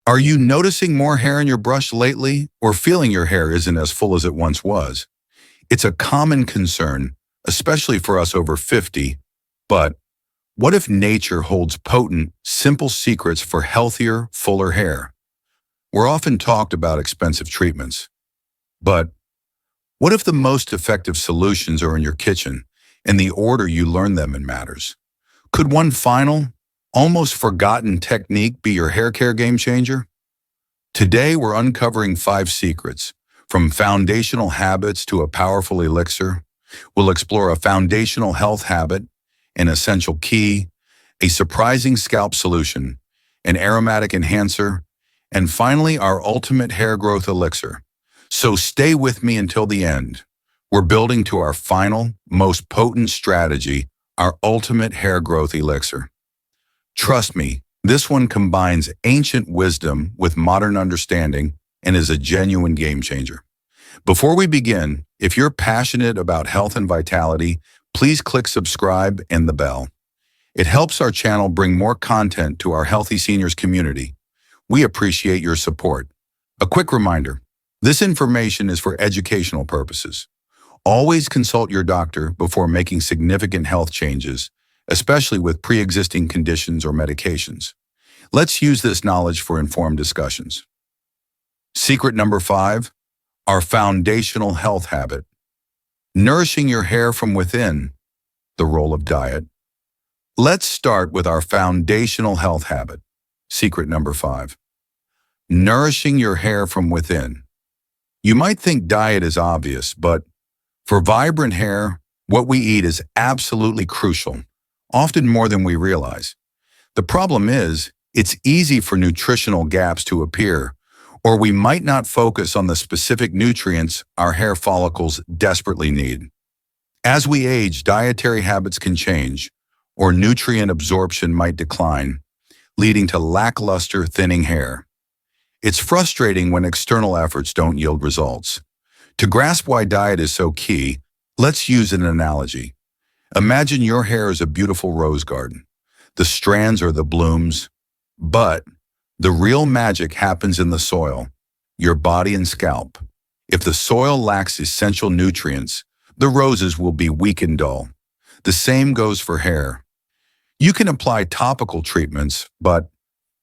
Are you noticing more hair in your brush lately or feeling your hair isn't as full as it once was? It's a common concern, especially for us over 50, but what if nature holds potent, simple secrets for healthier, fuller hair? We're often talked about expensive treatments, but what if the most effective solutions are in your kitchen and the order you learn them in matters? Could one final, almost forgotten technique be your hair care game changer? Today, we're uncovering 5 secrets, from foundational habits to a powerful elixir. We'll explore a foundational health habit, an essential key, a surprising scalp solution, an aromatic enhancer, and finally, our ultimate hair growth elixir. So stay with me until the end. We're building to our final, most potent strategy, our ultimate hair growth elixir. Trust me, this one combines ancient wisdom with modern understanding and is a genuine game changer. Before we begin, if you're passionate about health and vitality, please click subscribe and the bell. It helps our channel bring more content to our healthy seniors community. We appreciate your support. A quick reminder, this information is for educational purposes. Always consult your doctor before making significant health changes, especially with pre-existing conditions or medications. Let's use this knowledge for informed discussions. Secret number 5, our foundational health habit. Nourishing your hair from within, the role of diet. Let's start with our foundational health habit. Secret number 5, nourishing your hair from within. You might think diet is obvious, but for vibrant hair, what we eat is absolutely crucial, often more than we realize. The problem is, it's easy for nutritional gaps to appear, or we might not focus on the specific nutrients our hair follicles desperately need. As we age, dietary habits can change, or nutrient absorption might decline, leading to lackluster, thinning hair. It's frustrating when external efforts don't yield results. To grasp why diet is so key, let's use an analogy. Imagine your hair is a beautiful rose garden. The strands are the blooms, but the real magic happens in the soil, your body and scalp. If the soil lacks essential nutrients, the roses will be weak and dull. The same goes for hair. You can apply topical treatments, but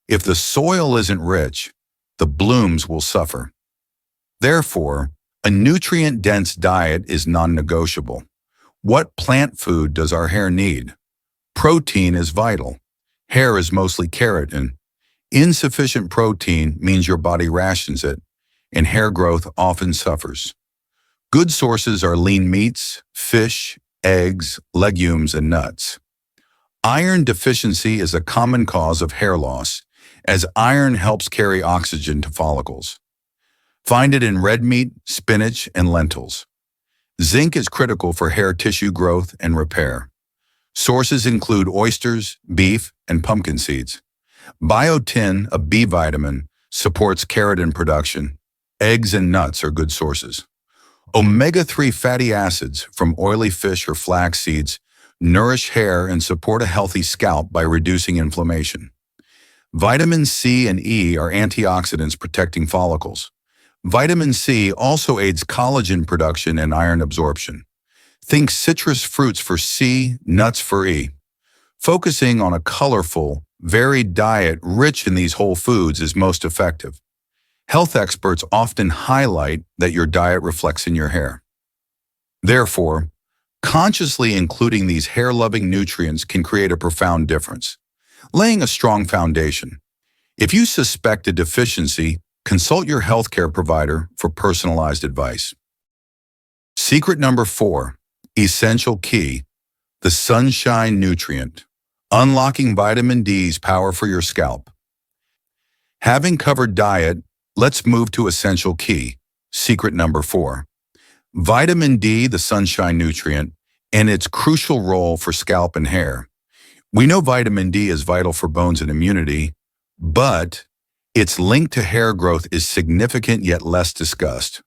if the soil isn't rich, the blooms will suffer. Therefore, a nutrient-dense diet is non-negotiable. What plant food does our hair need? Protein is vital. Hair is mostly keratin. Insufficient protein means your body rations it, and hair growth often suffers. Good sources are lean meats, fish, eggs, legumes, and nuts. Iron deficiency is a common cause of hair loss, as iron helps carry oxygen to follicles. Find it in red meat, spinach, and lentils. Zinc is critical for hair tissue growth and repair. Sources include oysters, beef, and pumpkin seeds. Biotin, a B vitamin, supports keratin production. Eggs and nuts are good sources. Omega-3 fatty acids from oily fish or flax seeds nourish hair and support a healthy scalp by reducing inflammation. Vitamin C and E are antioxidants protecting follicles. Vitamin C also aids collagen production and iron absorption. Think citrus fruits for C, nuts for E. Focusing on a colorful, varied diet rich in these whole foods is most effective. Health experts often highlight that your diet reflects in your hair. Therefore, consciously including these hair-loving nutrients can create a profound difference, laying a strong foundation. If you suspect a deficiency, consult your healthcare provider for personalized advice. Secret number 4, essential key, the sunshine nutrient, unlocking vitamin D's power for your scalp. Having covered diet, let's move to essential key, secret number 4. Vitamin D, the sunshine nutrient, and its crucial role for scalp and hair. We know vitamin D is vital for bones and immunity, but its link to hair growth is significant yet less discussed.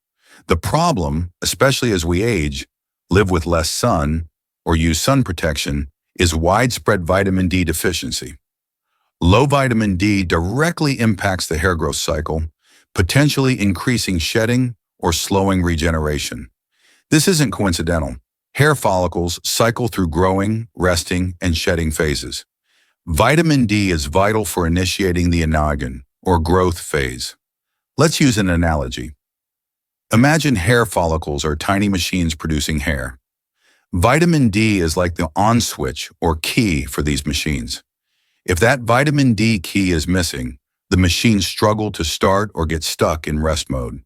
The problem, especially as we age, live with less sun, or use sun protection, is widespread vitamin D deficiency. Low vitamin D directly impacts the hair growth cycle, potentially increasing shedding or slowing regeneration. This isn't coincidental. Hair follicles cycle through growing, resting, and shedding phases. Vitamin D is vital for initiating the anagen, or growth phase. Let's use an analogy. Imagine hair follicles are tiny machines producing hair. Vitamin D is like the on switch or key for these machines. If that vitamin D key is missing, the machines struggle to start or get stuck in rest mode.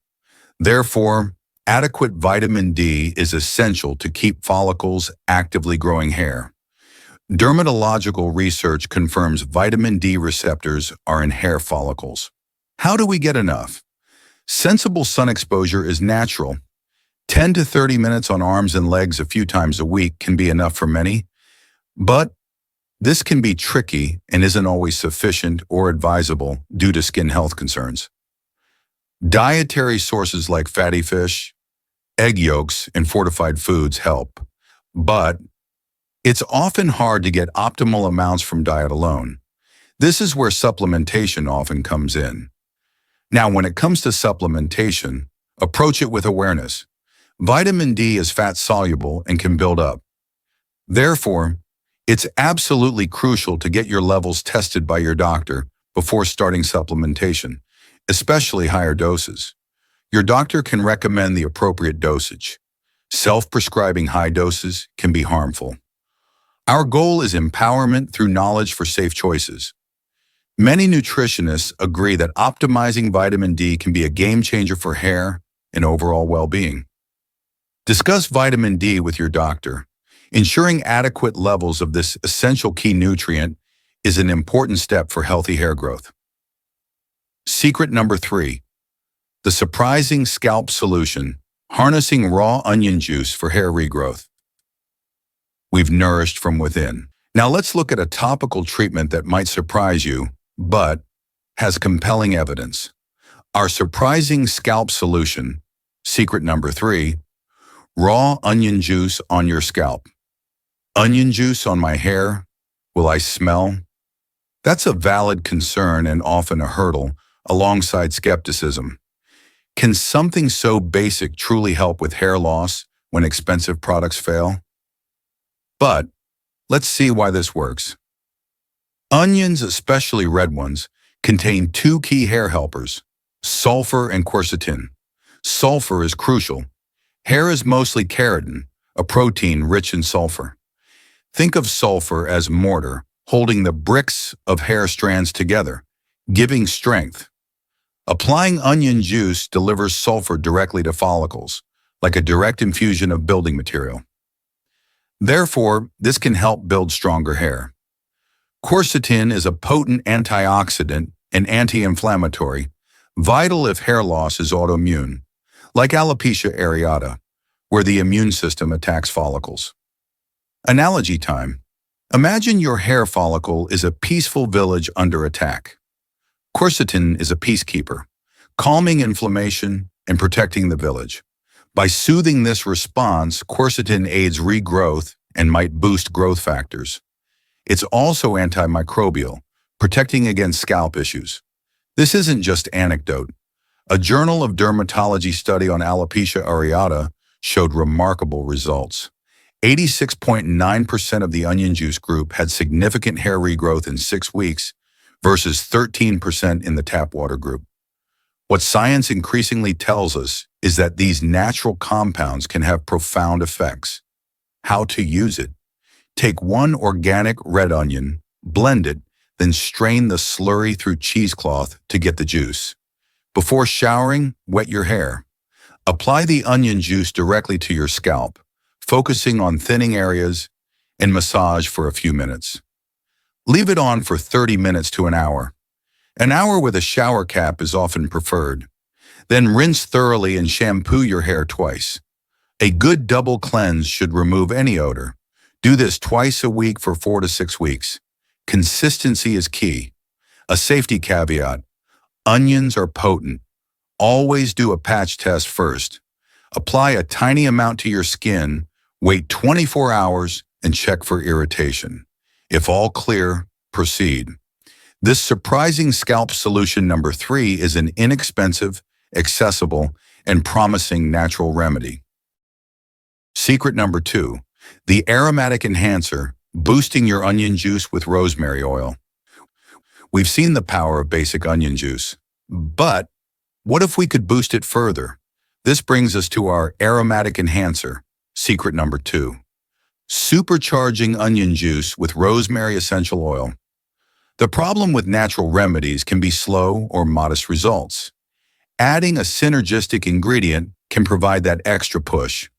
Therefore, adequate vitamin D is essential to keep follicles actively growing hair. Dermatological research confirms vitamin D receptors are in hair follicles. How do we get enough? Sensible sun exposure is natural. 10 to 30 minutes on arms and legs a few times a week can be enough for many, but this can be tricky and isn't always sufficient or advisable due to skin health concerns. Dietary sources like fatty fish, egg yolks, and fortified foods help, but it's often hard to get optimal amounts from diet alone. This is where supplementation often comes in. Now, when it comes to supplementation, approach it with awareness. Vitamin D is fat-soluble and can build up. Therefore, it's absolutely crucial to get your levels tested by your doctor before starting supplementation, especially higher doses. Your doctor can recommend the appropriate dosage. Self-prescribing high doses can be harmful. Our goal is empowerment through knowledge for safe choices. Many nutritionists agree that optimizing vitamin D can be a game changer for hair and overall well-being. Discuss vitamin D with your doctor. Ensuring adequate levels of this essential key nutrient is an important step for healthy hair growth. Secret number 3, the surprising scalp solution, harnessing raw onion juice for hair regrowth. We've nourished from within. Now let's look at a topical treatment that might surprise you, but has compelling evidence. Our surprising scalp solution, secret number 3, raw onion juice on your scalp. Onion juice on my hair? Will I smell? That's a valid concern and often a hurdle, alongside skepticism. Can something so basic truly help with hair loss when expensive products fail? But let's see why this works. Onions, especially red ones, contain 2 key hair helpers, sulfur and quercetin. Sulfur is crucial. Hair is mostly keratin, a protein rich in sulfur. Think of sulfur as mortar, holding the bricks of hair strands together, giving strength. Applying onion juice delivers sulfur directly to follicles, like a direct infusion of building material. Therefore, this can help build stronger hair. Quercetin is a potent antioxidant and anti-inflammatory, vital if hair loss is autoimmune, like alopecia areata, where the immune system attacks follicles. Analogy time. Imagine your hair follicle is a peaceful village under attack. Quercetin is a peacekeeper, calming inflammation and protecting the village. By soothing this response, quercetin aids regrowth and might boost growth factors. It's also antimicrobial, protecting against scalp issues. This isn't just anecdote. A Journal of Dermatology study on alopecia areata showed remarkable results. 86.9% of the onion juice group had significant hair regrowth in 6 weeks versus 13% in the tap water group. What science increasingly tells us is that these natural compounds can have profound effects. How to use it? Take 1 organic red onion, blend it, then strain the slurry through cheesecloth to get the juice. Before showering, wet your hair. Apply the onion juice directly to your scalp, focusing on thinning areas, and massage for a few minutes. Leave it on for 30 minutes to an hour. An hour with a shower cap is often preferred. Then rinse thoroughly and shampoo your hair twice. A good double cleanse should remove any odor. Do this twice a week for 4 to 6 weeks. Consistency is key. A safety caveat: onions are potent. Always do a patch test first. Apply a tiny amount to your skin, wait 24 hours, and check for irritation. If all clear, proceed. This surprising scalp solution number 3 is an inexpensive, accessible, and promising natural remedy. Secret number 2, the aromatic enhancer, boosting your onion juice with rosemary oil. We've seen the power of basic onion juice, but what if we could boost it further? This brings us to our aromatic enhancer, secret number 2, supercharging onion juice with rosemary essential oil. The problem with natural remedies can be slow or modest results. Adding a synergistic ingredient can provide that extra push.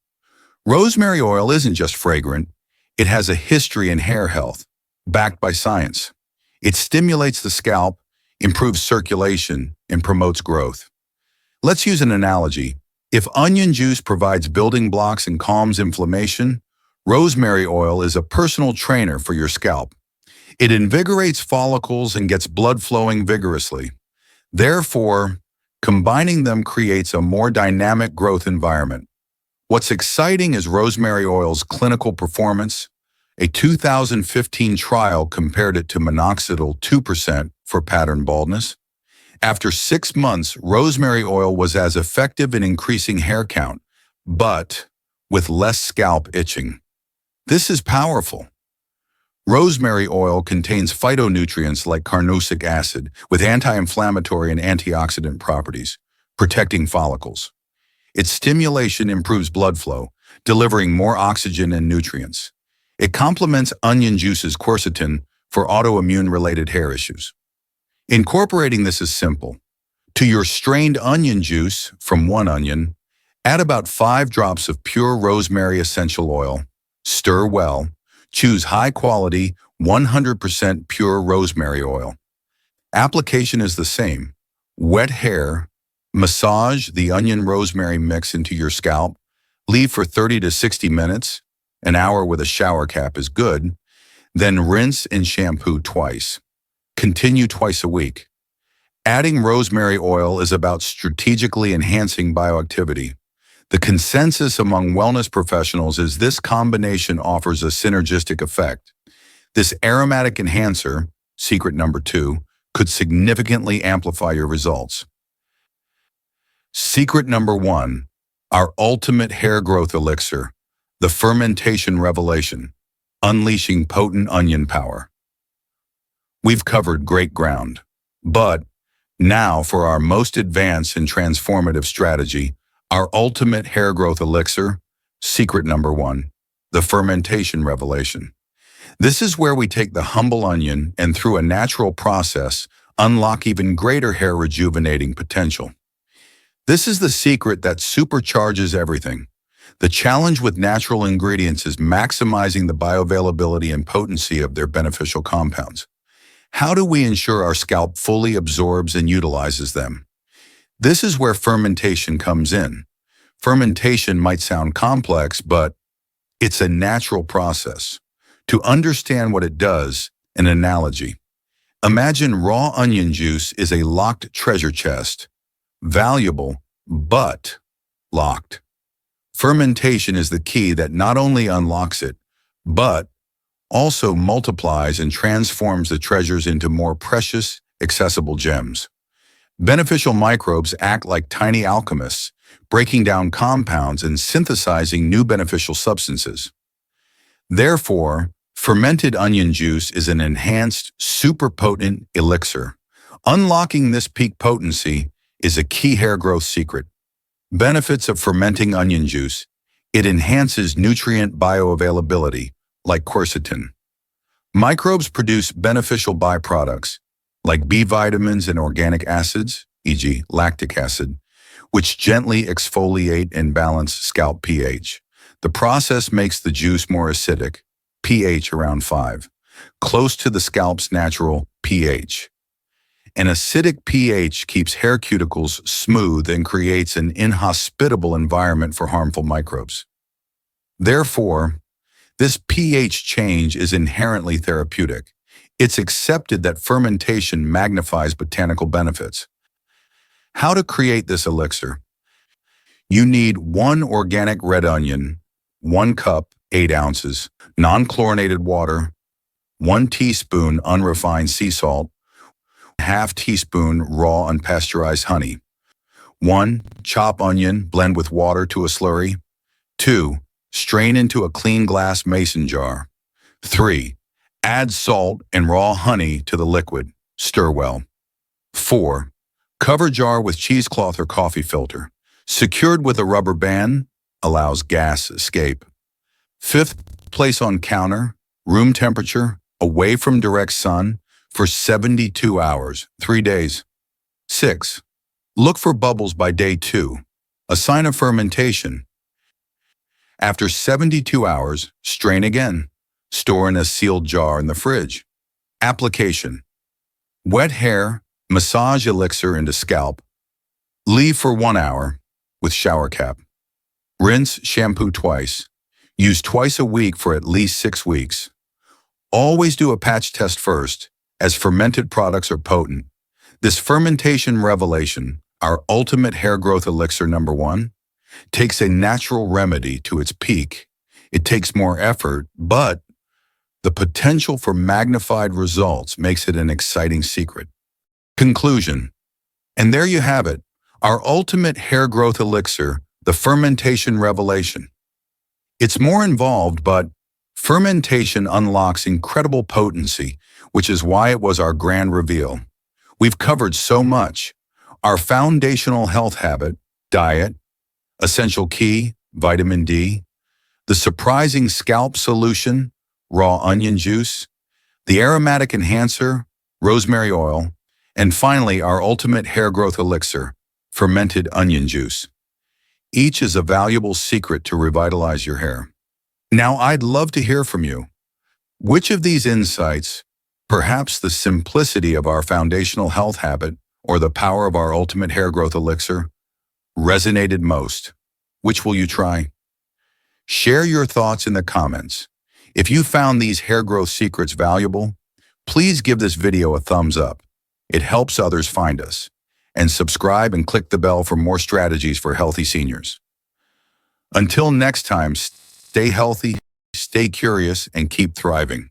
Rosemary oil isn't just fragrant, it has a history in hair health, backed by science. It stimulates the scalp, improves circulation, and promotes growth. Let's use an analogy. If onion juice provides building blocks and calms inflammation, rosemary oil is a personal trainer for your scalp. It invigorates follicles and gets blood flowing vigorously. Therefore, combining them creates a more dynamic growth environment. What's exciting is rosemary oil's clinical performance. A 2015 trial compared it to minoxidil 2% for pattern baldness. After 6 months, rosemary oil was as effective in increasing hair count, but with less scalp itching. This is powerful. Rosemary oil contains phytonutrients like carnosic acid with anti-inflammatory and antioxidant properties, protecting follicles. Its stimulation improves blood flow, delivering more oxygen and nutrients. It complements onion juice's quercetin for autoimmune-related hair issues. Incorporating this is simple. To your strained onion juice from one onion, add about 5 drops of pure rosemary essential oil. Stir well. Choose high-quality, 100% pure rosemary oil. Application is the same. Wet hair, massage the onion-rosemary mix into your scalp, leave for 30 to 60 minutes, an hour with a shower cap is good, then rinse and shampoo twice. Continue twice a week. Adding rosemary oil is about strategically enhancing bioactivity. The consensus among wellness professionals is this combination offers a synergistic effect. This aromatic enhancer, secret number 2, could significantly amplify your results. Secret number 1, our ultimate hair growth elixir, the fermentation revelation, unleashing potent onion power. We've covered great ground, but now for our most advanced and transformative strategy, our ultimate hair growth elixir, secret number 1, the fermentation revelation. This is where we take the humble onion and through a natural process, unlock even greater hair rejuvenating potential. This is the secret that supercharges everything. The challenge with natural ingredients is maximizing the bioavailability and potency of their beneficial compounds. How do we ensure our scalp fully absorbs and utilizes them? This is where fermentation comes in. Fermentation might sound complex, but it's a natural process. To understand what it does, an analogy. Imagine raw onion juice is a locked treasure chest, valuable, but locked. Fermentation is the key that not only unlocks it, but also multiplies and transforms the treasures into more precious, accessible gems. Beneficial microbes act like tiny alchemists, breaking down compounds and synthesizing new beneficial substances. Therefore, fermented onion juice is an enhanced, super potent elixir. Unlocking this peak potency is a key hair growth secret. Benefits of fermenting onion juice: it enhances nutrient bioavailability, like quercetin. Microbes produce beneficial byproducts, like B vitamins and organic acids, e.g. lactic acid, which gently exfoliate and balance scalp pH. The process makes the juice more acidic, pH around 5, close to the scalp's natural pH. An acidic pH keeps hair cuticles smooth and creates an inhospitable environment for harmful microbes. Therefore, this pH change is inherently therapeutic. It's accepted that fermentation magnifies botanical benefits. How to create this elixir? You need 1 organic red onion, 1 cup, 8 ounces, non-chlorinated water, 1 teaspoon unrefined sea salt, half teaspoon raw unpasteurized honey. 1. Chop onion, blend with water to a slurry. 2. Strain into a clean glass mason jar. 3. Add salt and raw honey to the liquid. Stir well. 4. Cover jar with cheesecloth or coffee filter. Secured with a rubber band, allows gas escape. 5th, place on counter, room temperature, away from direct sun, for 72 hours, 3 days. 6. Look for bubbles by day 2, a sign of fermentation. After 72 hours, strain again. Store in a sealed jar in the fridge. Application. Wet hair, massage elixir into scalp. Leave for 1 hour with shower cap. Rinse, shampoo twice. Use twice a week for at least 6 weeks. Always do a patch test first, as fermented products are potent. This fermentation revelation, our ultimate hair growth elixir number 1, takes a natural remedy to its peak. It takes more effort, but the potential for magnified results makes it an exciting secret. Conclusion. And there you have it, our ultimate hair growth elixir, the fermentation revelation. It's more involved, but fermentation unlocks incredible potency, which is why it was our grand reveal. We've covered so much. Our foundational health habit, diet, essential key, vitamin D, the surprising scalp solution, raw onion juice, the aromatic enhancer, rosemary oil, and finally our ultimate hair growth elixir, fermented onion juice. Each is a valuable secret to revitalize your hair. Now I'd love to hear from you. Which of these insights, perhaps the simplicity of our foundational health habit or the power of our ultimate hair growth elixir, resonated most? Which will you try? Share your thoughts in the comments. If you found these hair growth secrets valuable, please give this video a thumbs up. It helps others find us. And subscribe and click the bell for more strategies for healthy seniors. Until next time, stay healthy, stay curious, and keep thriving.